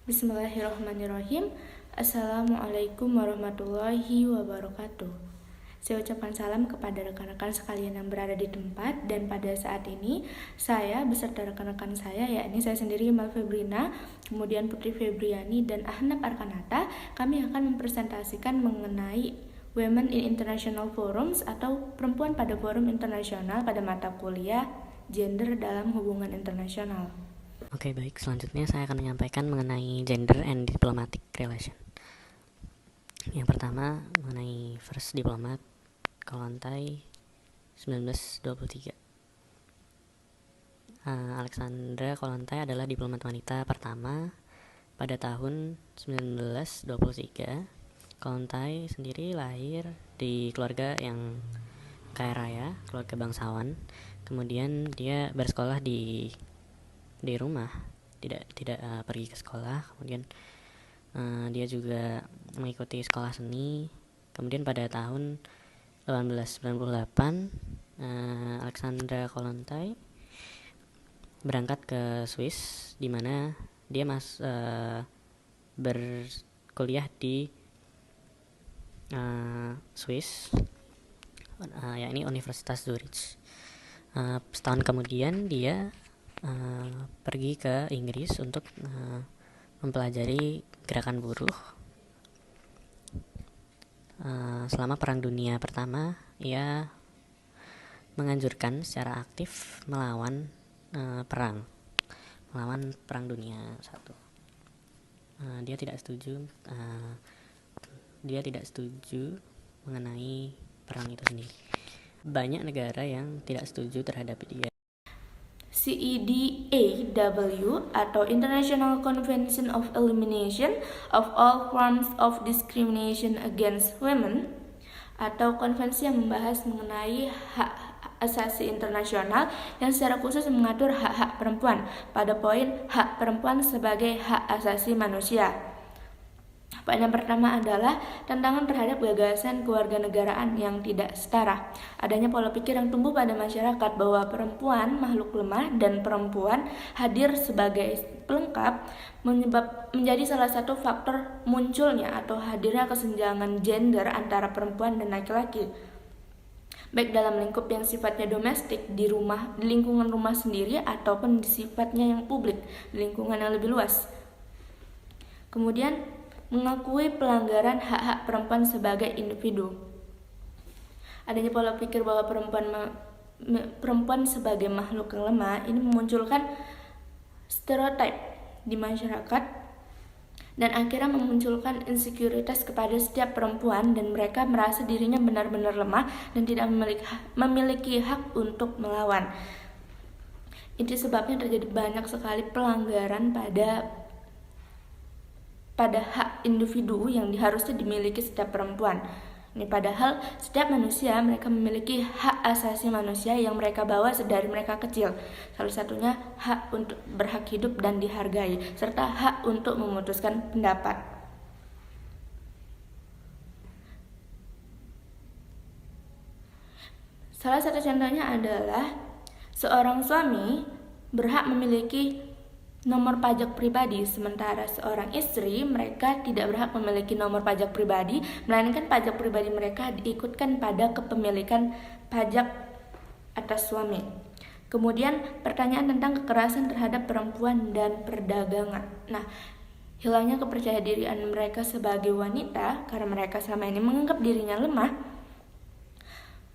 Bismillahirrahmanirrahim. Assalamualaikum warahmatullahi wabarakatuh. Saya ucapkan salam kepada rekan-rekan sekalian yang berada di tempat. Dan pada saat ini saya beserta rekan-rekan saya, yakni saya sendiri Mal Febrina, kemudian Putri Febriani dan Ahnaf Arkanata, kami akan mempresentasikan mengenai Women in International Forums atau perempuan pada forum internasional pada mata kuliah gender dalam hubungan internasional. Oke, baik. Selanjutnya saya akan menyampaikan mengenai gender and diplomatic relation. Yang pertama, mengenai First Diplomat Kollontai 1923. Alexandra Kollontai adalah diplomat wanita pertama pada tahun 1923. Kollontai sendiri lahir di keluarga yang kaya raya, keluarga bangsawan. Kemudian dia bersekolah di rumah, tidak pergi ke sekolah. Kemudian dia juga mengikuti sekolah seni. Kemudian pada tahun 1898 Alexandra Kollontai berangkat ke Swiss, di mana dia berkuliah di Swiss, yakni Universitas Zurich. Setahun kemudian dia pergi ke Inggris untuk mempelajari gerakan buruh. Selama Perang Dunia Pertama, ia menganjurkan secara aktif melawan Perang Dunia I. Dia tidak setuju mengenai perang itu sendiri. Banyak negara yang tidak setuju terhadap dia. CEDAW atau International Convention of Elimination of All Forms of Discrimination Against Women, atau konvensi yang membahas mengenai hak asasi internasional yang secara khusus mengatur hak-hak perempuan pada poin hak perempuan sebagai hak asasi manusia. Poin yang pertama adalah tantangan terhadap gagasan kewarganegaraan yang tidak setara. Adanya pola pikir yang tumbuh pada masyarakat bahwa perempuan makhluk lemah dan perempuan hadir sebagai pelengkap menjadi salah satu faktor munculnya atau hadirnya kesenjangan gender antara perempuan dan laki-laki, baik dalam lingkup yang sifatnya domestik di lingkungan rumah sendiri, ataupun di sifatnya yang publik di lingkungan yang lebih luas. Kemudian mengakui pelanggaran hak-hak perempuan sebagai individu. Adanya pola pikir bahwa perempuan sebagai makhluk yang lemah ini memunculkan stereotip di masyarakat dan akhirnya memunculkan insekuritas kepada setiap perempuan, dan mereka merasa dirinya benar-benar lemah dan tidak memiliki hak untuk melawan. Itu sebabnya terjadi banyak sekali pelanggaran pada hak individu yang harusnya dimiliki setiap perempuan. Ini padahal setiap manusia mereka memiliki hak asasi manusia yang mereka bawa sedari mereka kecil. Salah satunya hak untuk berhak hidup dan dihargai, serta hak untuk memutuskan pendapat. Salah satu contohnya adalah seorang suami berhak memiliki nomor pajak pribadi, sementara seorang istri mereka tidak berhak memiliki nomor pajak pribadi, melainkan pajak pribadi mereka diikutkan pada kepemilikan pajak atas suami. Kemudian pertanyaan tentang kekerasan terhadap perempuan dan perdagangan. Nah, hilangnya kepercayaan mereka sebagai wanita karena mereka selama ini menganggap dirinya lemah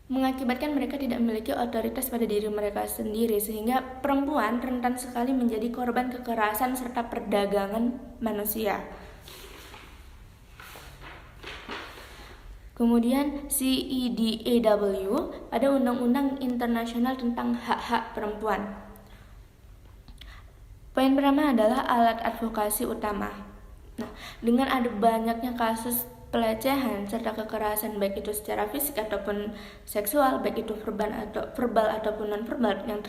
mengakibatkan mereka tidak memiliki otoritas pada diri mereka sendiri, sehingga perempuan rentan sekali menjadi korban kekerasan serta perdagangan manusia. Kemudian CEDAW ada Undang-Undang Internasional tentang Hak-Hak Perempuan. Poin pertama adalah alat advokasi utama. Nah, dengan ada banyaknya kasus pelecehan serta kekerasan baik itu secara fisik ataupun seksual, baik itu verbal ataupun non verbal yang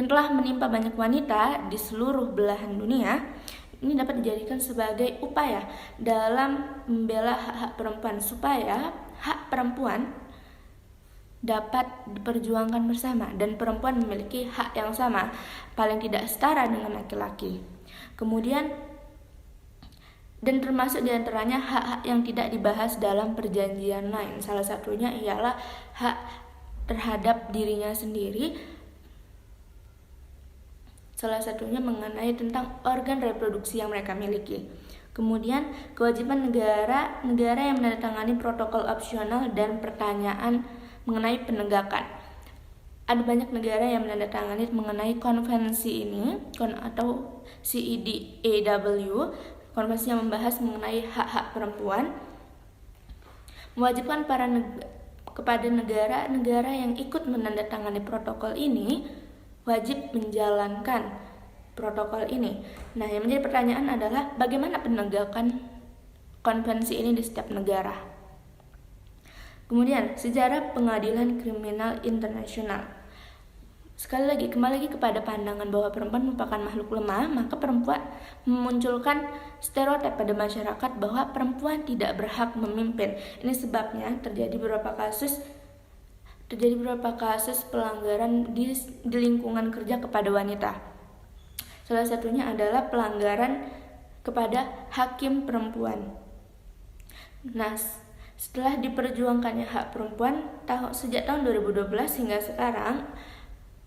telah menimpa banyak wanita di seluruh belahan dunia, ini dapat dijadikan sebagai upaya dalam membela hak-hak perempuan supaya hak perempuan dapat diperjuangkan bersama dan perempuan memiliki hak yang sama, paling tidak setara dengan laki-laki. Kemudian dan termasuk diantaranya hak-hak yang tidak dibahas dalam perjanjian lain. Salah satunya ialah hak terhadap dirinya sendiri, salah satunya mengenai tentang organ reproduksi yang mereka miliki. Kemudian kewajiban negara yang menandatangani protokol opsional dan pertanyaan mengenai penegakan. Ada banyak negara yang menandatangani mengenai konvensi ini atau CEDAW, konvensi yang membahas mengenai hak-hak perempuan, mewajibkan kepada negara-negara yang ikut menandatangani protokol ini wajib menjalankan protokol ini. Nah, yang menjadi pertanyaan adalah bagaimana penegakan konvensi ini di setiap negara. Kemudian, sejarah pengadilan kriminal internasional. Sekali lagi, kembali lagi kepada pandangan bahwa perempuan merupakan makhluk lemah, maka perempuan memunculkan stereotip pada masyarakat bahwa perempuan tidak berhak memimpin. Ini sebabnya terjadi beberapa kasus pelanggaran di lingkungan kerja kepada wanita. Salah satunya adalah pelanggaran kepada hakim perempuan. Nah, setelah diperjuangkannya hak perempuan sejak tahun 2012 hingga sekarang,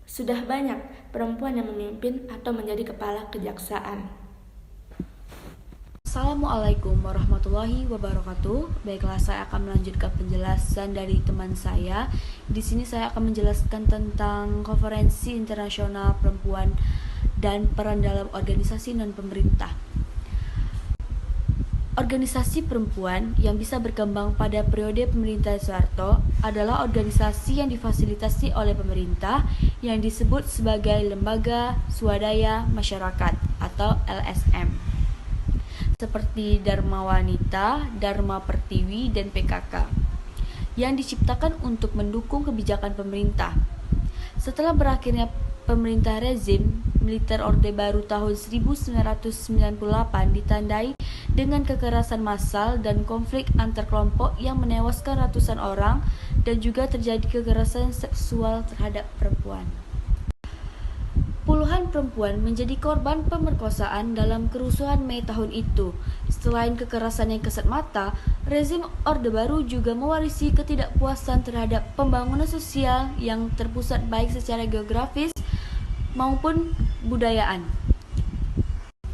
sudah banyak perempuan yang memimpin atau menjadi kepala kejaksaan. Assalamualaikum warahmatullahi wabarakatuh. Baiklah, saya akan melanjutkan penjelasan dari teman saya. Di sini saya akan menjelaskan tentang Konferensi Internasional Perempuan dan peran dalam organisasi non-pemerintah. Organisasi perempuan yang bisa berkembang pada periode pemerintahan Soeharto adalah organisasi yang difasilitasi oleh pemerintah yang disebut sebagai Lembaga Swadaya Masyarakat atau LSM, seperti Dharma Wanita, Dharma Pertiwi, dan PKK, yang diciptakan untuk mendukung kebijakan pemerintah. Setelah berakhirnya pemerintah rezim militer Orde Baru tahun 1998 ditandai dengan kekerasan massal dan konflik antar kelompok yang menewaskan ratusan orang dan juga terjadi kekerasan seksual terhadap perempuan. Puluhan perempuan menjadi korban pemerkosaan dalam kerusuhan Mei tahun itu. Selain kekerasan yang kasat mata, rezim Orde Baru juga mewarisi ketidakpuasan terhadap pembangunan sosial yang terpusat baik secara geografis maupun budayaan.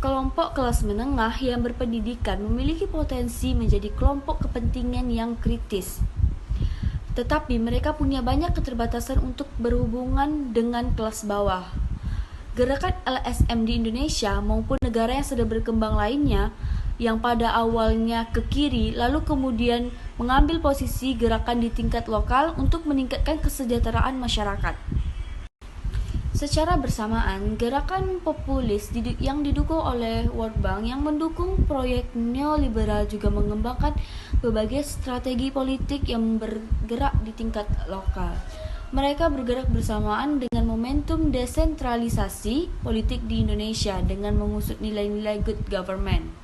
Kelompok kelas menengah yang berpendidikan memiliki potensi menjadi kelompok kepentingan yang kritis. Tetapi mereka punya banyak keterbatasan untuk berhubungan dengan kelas bawah. Gerakan LSM di Indonesia maupun negara yang sedang berkembang lainnya yang pada awalnya ke kiri lalu kemudian mengambil posisi gerakan di tingkat lokal untuk meningkatkan kesejahteraan masyarakat. Secara bersamaan, gerakan populis yang didukung oleh World Bank yang mendukung proyek neoliberal juga mengembangkan berbagai strategi politik yang bergerak di tingkat lokal. Mereka bergerak bersamaan dengan momentum desentralisasi politik di Indonesia dengan mengusut nilai-nilai good government.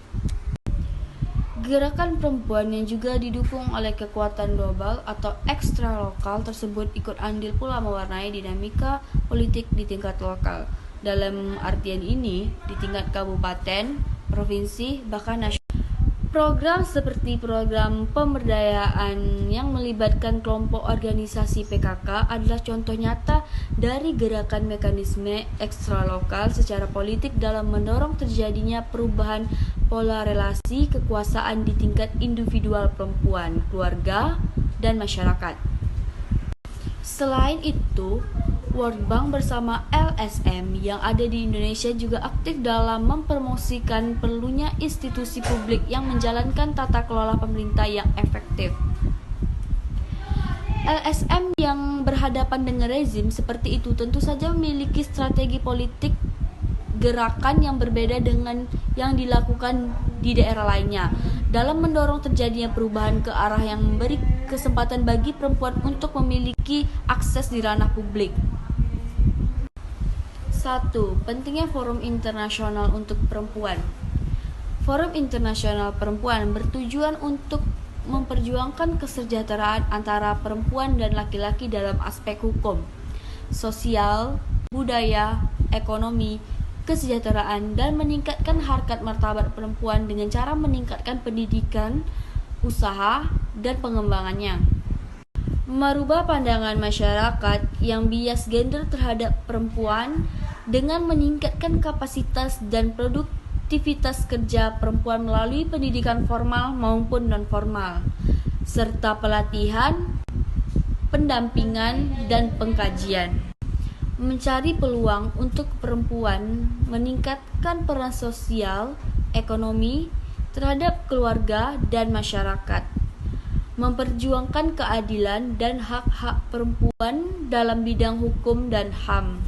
Gerakan perempuan yang juga didukung oleh kekuatan global atau ekstra lokal tersebut ikut andil pula mewarnai dinamika politik di tingkat lokal. Dalam artian ini, di tingkat kabupaten, provinsi, bahkan nasional. Program seperti program pemberdayaan yang melibatkan kelompok organisasi PKK adalah contoh nyata dari gerakan mekanisme ekstra lokal secara politik dalam mendorong terjadinya perubahan pola relasi kekuasaan di tingkat individual perempuan, keluarga, dan masyarakat. Selain itu, World Bank bersama LSM yang ada di Indonesia juga aktif dalam mempromosikan perlunya institusi publik yang menjalankan tata kelola pemerintah yang efektif. LSM yang berhadapan dengan rezim seperti itu tentu saja memiliki strategi politik gerakan yang berbeda dengan yang dilakukan di daerah lainnya dalam mendorong terjadinya perubahan ke arah yang memberi kesempatan bagi perempuan untuk memiliki akses di ranah publik. 1. Pentingnya Forum Internasional untuk Perempuan. Forum Internasional Perempuan bertujuan untuk memperjuangkan kesejahteraan antara perempuan dan laki-laki dalam aspek hukum, sosial, budaya, ekonomi, kesejahteraan, dan meningkatkan harkat martabat perempuan dengan cara meningkatkan pendidikan, usaha, dan pengembangannya. Merubah pandangan masyarakat yang bias gender terhadap perempuan dengan meningkatkan kapasitas dan produktivitas kerja perempuan melalui pendidikan formal maupun non-formal, serta pelatihan, pendampingan, dan pengkajian. Mencari peluang untuk perempuan meningkatkan peran sosial, ekonomi, terhadap keluarga dan masyarakat. Memperjuangkan keadilan dan hak-hak perempuan dalam bidang hukum dan HAM.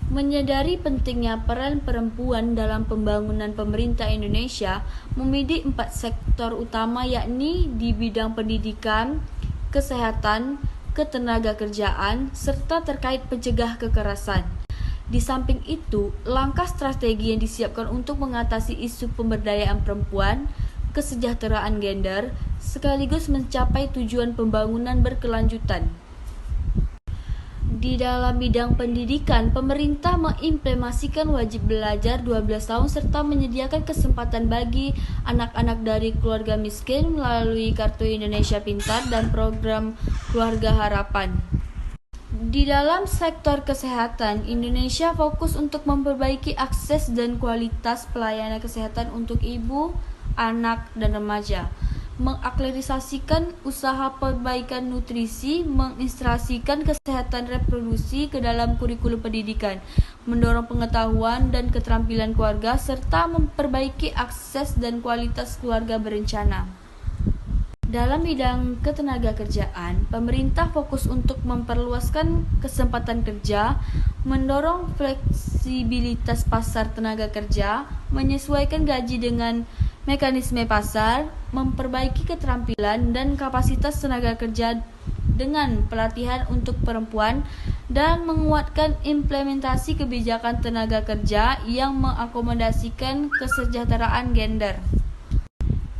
Menyadari pentingnya peran perempuan dalam pembangunan pemerintah Indonesia, membidik 4 sektor utama, yakni di bidang pendidikan, kesehatan, ketenagakerjaan, serta terkait pencegah kekerasan. Di samping itu, langkah strategi yang disiapkan untuk mengatasi isu pemberdayaan perempuan, kesejahteraan gender, sekaligus mencapai tujuan pembangunan berkelanjutan. Di dalam bidang pendidikan, pemerintah mengimplementasikan wajib belajar 12 tahun serta menyediakan kesempatan bagi anak-anak dari keluarga miskin melalui Kartu Indonesia Pintar dan program Keluarga Harapan. Di dalam sektor kesehatan, Indonesia fokus untuk memperbaiki akses dan kualitas pelayanan kesehatan untuk ibu, anak, dan remaja, mengaktualisasikan usaha perbaikan nutrisi, mengintegrasikan kesehatan reproduksi ke dalam kurikulum pendidikan, mendorong pengetahuan dan keterampilan keluarga, serta memperbaiki akses dan kualitas keluarga berencana. Dalam bidang ketenagakerjaan, pemerintah fokus untuk memperluaskan kesempatan kerja, mendorong fleksibilitas pasar tenaga kerja, menyesuaikan gaji dengan mekanisme pasar, memperbaiki keterampilan dan kapasitas tenaga kerja dengan pelatihan untuk perempuan, dan menguatkan implementasi kebijakan tenaga kerja yang mengakomodasikan kesejahteraan gender.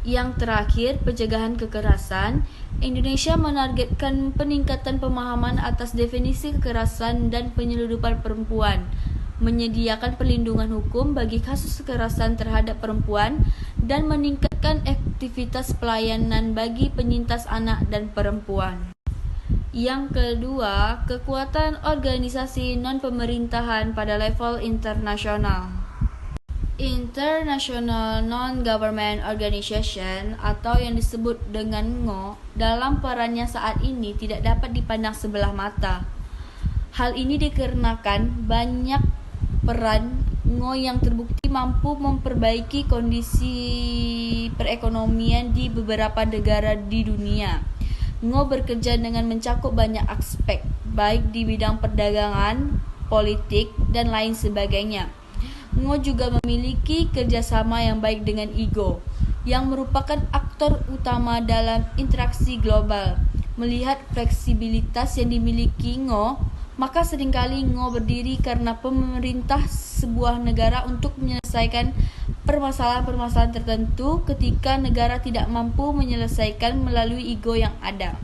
Yang terakhir, pencegahan kekerasan. Indonesia menargetkan peningkatan pemahaman atas definisi kekerasan dan penyeludupan perempuan, menyediakan perlindungan hukum bagi kasus kekerasan terhadap perempuan, dan meningkatkan aktivitas pelayanan bagi penyintas anak dan perempuan. Yang kedua, kekuatan organisasi non-pemerintahan pada level internasional. International Non-Government Organization atau yang disebut dengan NGO dalam perannya saat ini tidak dapat dipandang sebelah mata. Hal ini dikarenakan banyak peran NGO yang terbukti mampu memperbaiki kondisi perekonomian di beberapa negara di dunia. NGO bekerja dengan mencakup banyak aspek, baik di bidang perdagangan, politik, dan lain sebagainya. NGO juga memiliki kerjasama yang baik dengan IGO, yang merupakan aktor utama dalam interaksi global. Melihat fleksibilitas yang dimiliki NGO, maka seringkali NGO berdiri karena pemerintah sebuah negara untuk menyelesaikan permasalahan-permasalahan tertentu ketika negara tidak mampu menyelesaikan melalui IGO yang ada.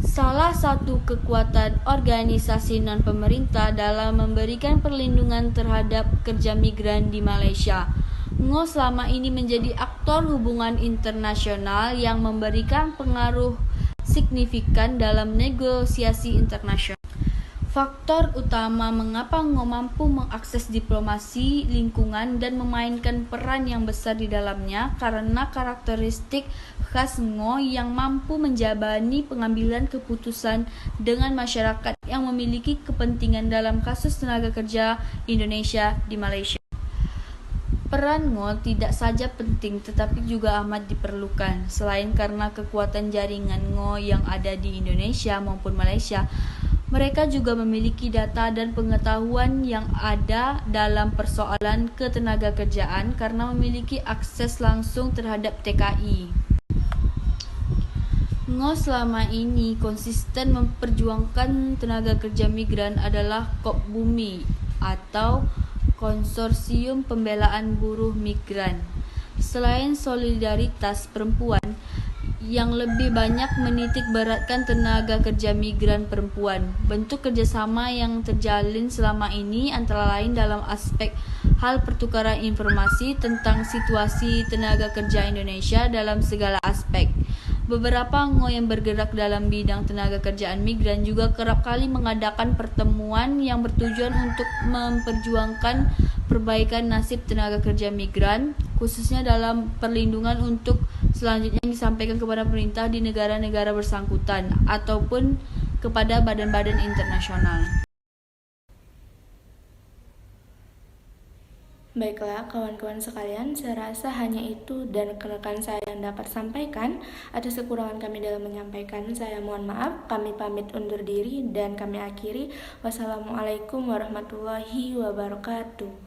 Salah satu kekuatan organisasi non-pemerintah dalam memberikan perlindungan terhadap pekerja migran di Malaysia. NGO selama ini menjadi aktor hubungan internasional yang memberikan pengaruh signifikan dalam negosiasi internasional. Faktor utama mengapa NGO mampu mengakses diplomasi lingkungan dan memainkan peran yang besar di dalamnya karena karakteristik khas NGO yang mampu menjabani pengambilan keputusan dengan masyarakat yang memiliki kepentingan dalam kasus tenaga kerja Indonesia di Malaysia. Peran NGO tidak saja penting tetapi juga amat diperlukan. Selain karena kekuatan jaringan NGO yang ada di Indonesia maupun Malaysia, mereka juga memiliki data dan pengetahuan yang ada dalam persoalan ketenagakerjaan karena memiliki akses langsung terhadap TKI. NGO selama ini konsisten memperjuangkan tenaga kerja migran adalah KOP-BUMI atau Konsorsium Pembelaan Buruh Migran. Selain solidaritas perempuan yang lebih banyak menitik beratkan tenaga kerja migran perempuan. Bentuk kerjasama yang terjalin selama ini antara lain dalam aspek hal pertukaran informasi tentang situasi tenaga kerja Indonesia dalam segala aspek. Beberapa ngo yang bergerak dalam bidang tenaga kerjaan migran juga kerap kali mengadakan pertemuan yang bertujuan untuk memperjuangkan perbaikan nasib tenaga kerja migran, khususnya dalam perlindungan untuk selanjutnya disampaikan kepada pemerintah di negara-negara bersangkutan ataupun kepada badan-badan internasional. Baiklah kawan-kawan sekalian, saya rasa hanya itu dan rekan saya yang dapat sampaikan. Atas kekurangan kami dalam menyampaikan, saya mohon maaf. Kami pamit undur diri dan kami akhiri. Wassalamualaikum warahmatullahi wabarakatuh.